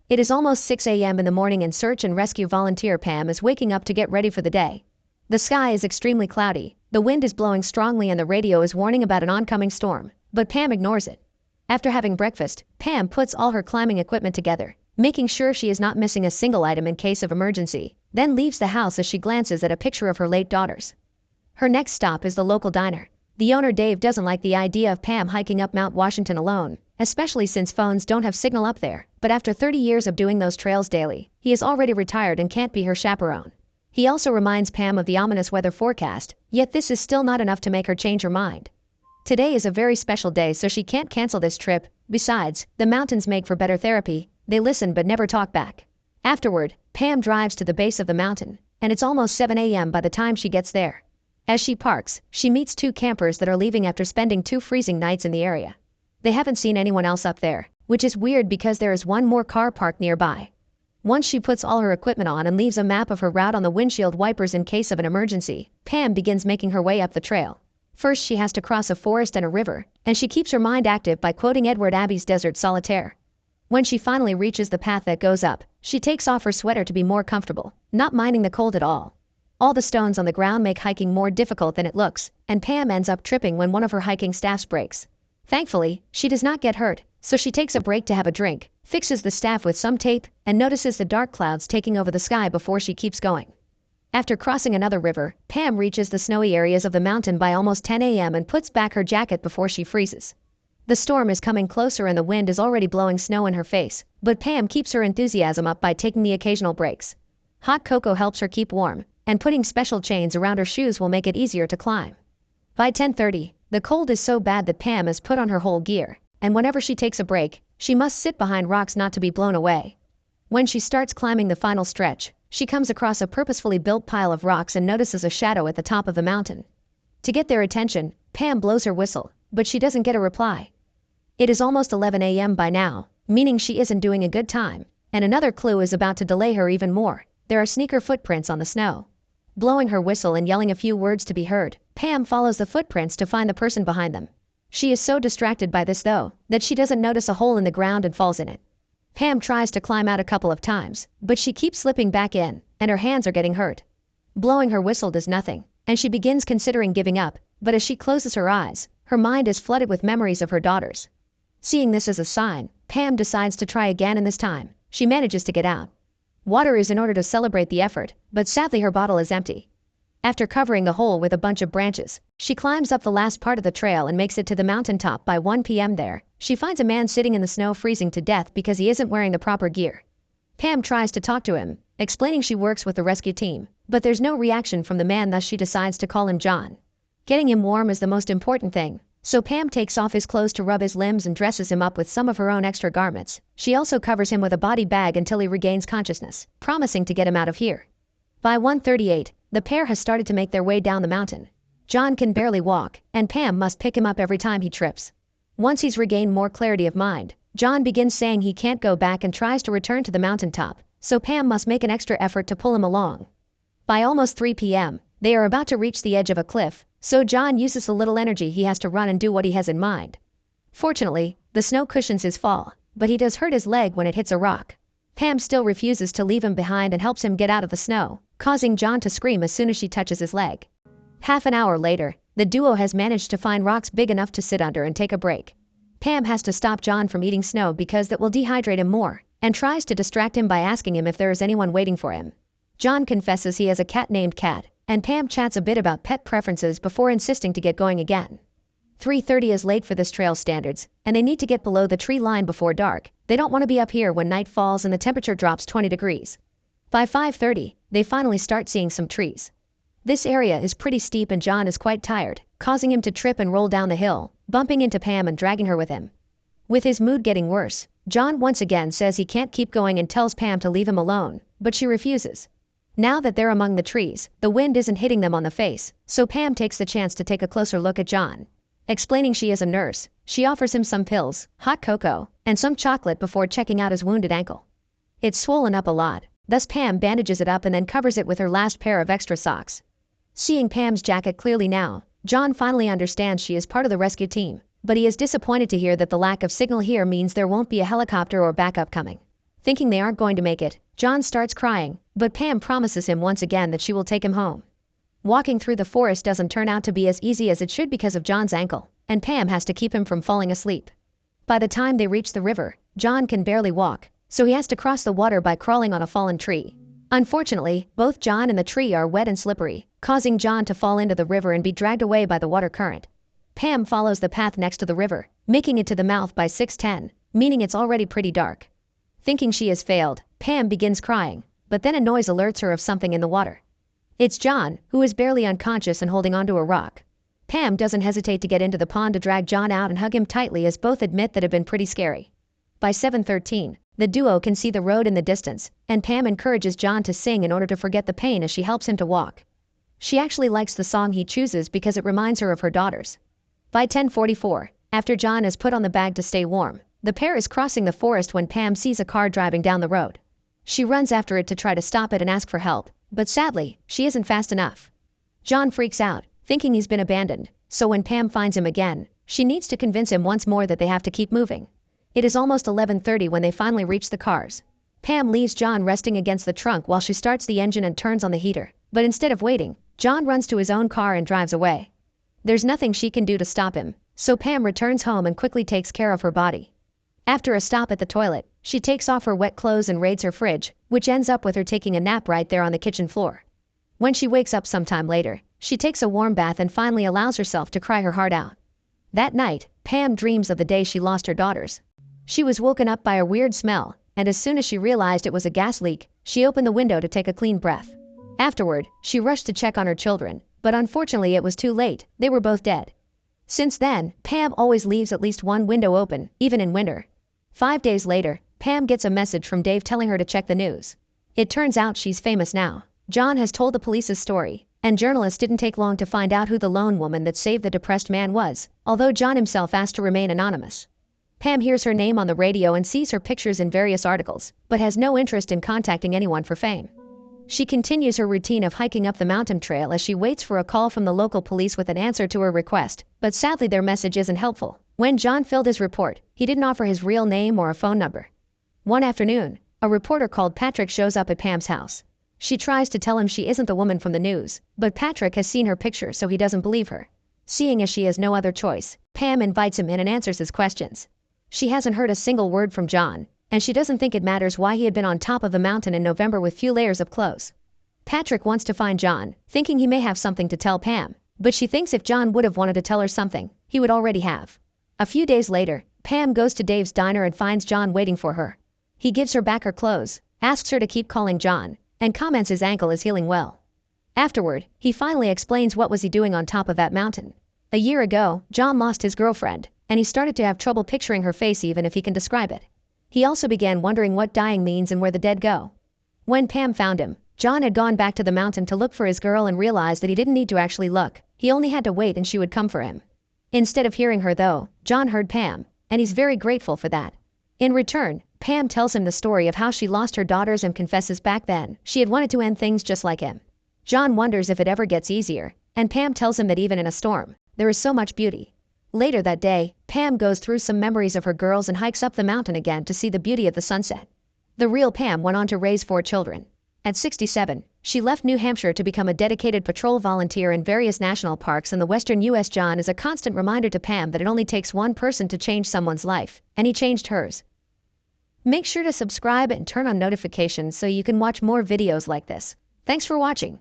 It is almost 6 a.m. in the morning and search and rescue volunteer Pam is waking up to get ready for the day. The sky is extremely cloudy, the wind is blowing strongly and the radio is warning about an oncoming storm, but Pam ignores it. After having breakfast, Pam puts all her climbing equipment together, making sure she is not missing a single item in case of emergency, then leaves the house as she glances at a picture of her late daughters. Her next stop is the local diner. The owner Dave doesn't like the idea of Pam hiking up Mount Washington alone, especially since phones don't have signal up there, but after 30 years of doing those trails daily, he is already retired and can't be her chaperone. He also reminds Pam of the ominous weather forecast, yet this is still not enough to make her change her mind. Today is a very special day, so she can't cancel this trip. Besides, the mountains make for better therapy. They listen but never talk back. Afterward, Pam drives to the base of the mountain, and it's almost 7 a.m. by the time she gets there. As she parks, she meets two campers that are leaving after spending 2 freezing nights in the area. They haven't seen anyone else up there, which is weird because there is one more car parked nearby. Once she puts all her equipment on and leaves a map of her route on the windshield wipers in case of an emergency, Pam begins making her way up the trail. First she has to cross a forest and a river, and she keeps her mind active by quoting Edward Abbey's Desert Solitaire. When she finally reaches the path that goes up, she takes off her sweater to be more comfortable, not minding the cold at all. All the stones on the ground make hiking more difficult than it looks, and Pam ends up tripping when one of her hiking staffs breaks. Thankfully, she does not get hurt, so she takes a break to have a drink, fixes the staff with some tape, and notices the dark clouds taking over the sky before she keeps going. After crossing another river, Pam reaches the snowy areas of the mountain by almost 10 a.m. and puts back her jacket before she freezes. The storm is coming closer and the wind is already blowing snow in her face, but Pam keeps her enthusiasm up by taking the occasional breaks. Hot cocoa helps her keep warm, and putting special chains around her shoes will make it easier to climb. By 10:30, the cold is so bad that Pam has put on her whole gear, and whenever she takes a break, she must sit behind rocks not to be blown away. When she starts climbing the final stretch, she comes across a purposefully built pile of rocks and notices a shadow at the top of the mountain. To get their attention, Pam blows her whistle, but she doesn't get a reply. It is almost 11 a.m. by now, meaning she isn't doing a good time, and another clue is about to delay her even more. There are sneaker footprints on the snow. Blowing her whistle and yelling a few words to be heard, Pam follows the footprints to find the person behind them. She is so distracted by this though, that she doesn't notice a hole in the ground and falls in it. Pam tries to climb out a couple of times, but she keeps slipping back in, and her hands are getting hurt. Blowing her whistle does nothing, and she begins considering giving up, but as she closes her eyes, her mind is flooded with memories of her daughters. Seeing this as a sign, Pam decides to try again, and this time, she manages to get out. Water is in order to celebrate the effort, but sadly her bottle is empty. After covering the hole with a bunch of branches, she climbs up the last part of the trail and makes it to the mountaintop by 1 p.m. There, she finds a man sitting in the snow freezing to death because he isn't wearing the proper gear. Pam tries to talk to him, explaining she works with the rescue team, but there's no reaction from the man, thus she decides to call him John. Getting him warm is the most important thing, so Pam takes off his clothes to rub his limbs and dresses him up with some of her own extra garments. She also covers him with a body bag until he regains consciousness, promising to get him out of here. By 1:38, the pair has started to make their way down the mountain. John can barely walk, and Pam must pick him up every time he trips. Once he's regained more clarity of mind, John begins saying he can't go back and tries to return to the mountaintop, so Pam must make an extra effort to pull him along. By almost 3 p.m., they are about to reach the edge of a cliff, so John uses the little energy he has to run and do what he has in mind. Fortunately, the snow cushions his fall, but he does hurt his leg when it hits a rock. Pam still refuses to leave him behind and helps him get out of the snow, causing John to scream as soon as she touches his leg. Half an hour later, the duo has managed to find rocks big enough to sit under and take a break. Pam has to stop John from eating snow because that will dehydrate him more, and tries to distract him by asking him if there is anyone waiting for him. John confesses he has a cat named Cat, and Pam chats a bit about pet preferences before insisting to get going again. 3:30 is late for this trail standards, and they need to get below the tree line before dark. They don't want to be up here when night falls and the temperature drops 20 degrees. By 5:30, they finally start seeing some trees. This area is pretty steep and John is quite tired, causing him to trip and roll down the hill, bumping into Pam and dragging her with him. With his mood getting worse, John once again says he can't keep going and tells Pam to leave him alone, but she refuses. Now that they're among the trees, the wind isn't hitting them on the face, so Pam takes the chance to take a closer look at John. Explaining she is a nurse, she offers him some pills, hot cocoa, and some chocolate before checking out his wounded ankle. It's swollen up a lot, thus Pam bandages it up and then covers it with her last pair of extra socks. Seeing Pam's jacket clearly now, John finally understands she is part of the rescue team, but he is disappointed to hear that the lack of signal here means there won't be a helicopter or backup coming. Thinking they aren't going to make it, John starts crying, but Pam promises him once again that she will take him home. Walking through the forest doesn't turn out to be as easy as it should because of John's ankle, and Pam has to keep him from falling asleep. By the time they reach the river, John can barely walk, so he has to cross the water by crawling on a fallen tree. Unfortunately, both John and the tree are wet and slippery, causing John to fall into the river and be dragged away by the water current. Pam follows the path next to the river, making it to the mouth by 6:10, meaning it's already pretty dark. Thinking she has failed, Pam begins crying, but then a noise alerts her of something in the water. It's John, who is barely unconscious and holding onto a rock. Pam doesn't hesitate to get into the pond to drag John out and hug him tightly, as both admit that it had been pretty scary. By 7:13, the duo can see the road in the distance, and Pam encourages John to sing in order to forget the pain as she helps him to walk. She actually likes the song he chooses because it reminds her of her daughters. By 10:44, after John has put on the bag to stay warm, the pair is crossing the forest when Pam sees a car driving down the road. She runs after it to try to stop it and ask for help, but sadly, she isn't fast enough. John freaks out, thinking he's been abandoned, so when Pam finds him again, she needs to convince him once more that they have to keep moving. It is almost 11:30 when they finally reach the cars. Pam leaves John resting against the trunk while she starts the engine and turns on the heater, but instead of waiting, John runs to his own car and drives away. There's nothing she can do to stop him, so Pam returns home and quickly takes care of her body. After a stop at the toilet, she takes off her wet clothes and raids her fridge, which ends up with her taking a nap right there on the kitchen floor. When she wakes up sometime later, she takes a warm bath and finally allows herself to cry her heart out. That night, Pam dreams of the day she lost her daughters. She was woken up by a weird smell, and as soon as she realized it was a gas leak, she opened the window to take a clean breath. Afterward, she rushed to check on her children, but unfortunately it was too late, they were both dead. Since then, Pam always leaves at least one window open, even in winter. 5 days later, Pam gets a message from Dave telling her to check the news. It turns out she's famous now. John has told the police his story, and journalists didn't take long to find out who the lone woman that saved the depressed man was, although John himself asked to remain anonymous. Pam hears her name on the radio and sees her pictures in various articles, but has no interest in contacting anyone for fame. She continues her routine of hiking up the mountain trail as she waits for a call from the local police with an answer to her request, but sadly their message isn't helpful. When John filled his report, he didn't offer his real name or a phone number. One afternoon, a reporter called Patrick shows up at Pam's house. She tries to tell him she isn't the woman from the news, but Patrick has seen her picture so he doesn't believe her. Seeing as she has no other choice, Pam invites him in and answers his questions. She hasn't heard a single word from John, and she doesn't think it matters why he had been on top of the mountain in November with few layers of clothes. Patrick wants to find John, thinking he may have something to tell Pam, but she thinks if John would have wanted to tell her something, he would already have. A few days later, Pam goes to Dave's diner and finds John waiting for her. He gives her back her clothes, asks her to keep calling John, and comments his ankle is healing well. Afterward, he finally explains what was he doing on top of that mountain. A year ago, John lost his girlfriend, and he started to have trouble picturing her face even if he can describe it. He also began wondering what dying means and where the dead go. When Pam found him, John had gone back to the mountain to look for his girl and realized that he didn't need to actually look, he only had to wait and she would come for him. Instead of hearing her though, John heard Pam, and he's very grateful for that. In return, Pam tells him the story of how she lost her daughters and confesses back then she had wanted to end things just like him. John wonders if it ever gets easier, and Pam tells him that even in a storm, there is so much beauty. Later that day, Pam goes through some memories of her girls and hikes up the mountain again to see the beauty of the sunset. The real Pam went on to raise 4 children. At 67, she left New Hampshire to become a dedicated patrol volunteer in various national parks in the western U.S. John is a constant reminder to Pam that it only takes one person to change someone's life, and he changed hers. Make sure to subscribe and turn on notifications so you can watch more videos like this. Thanks for watching.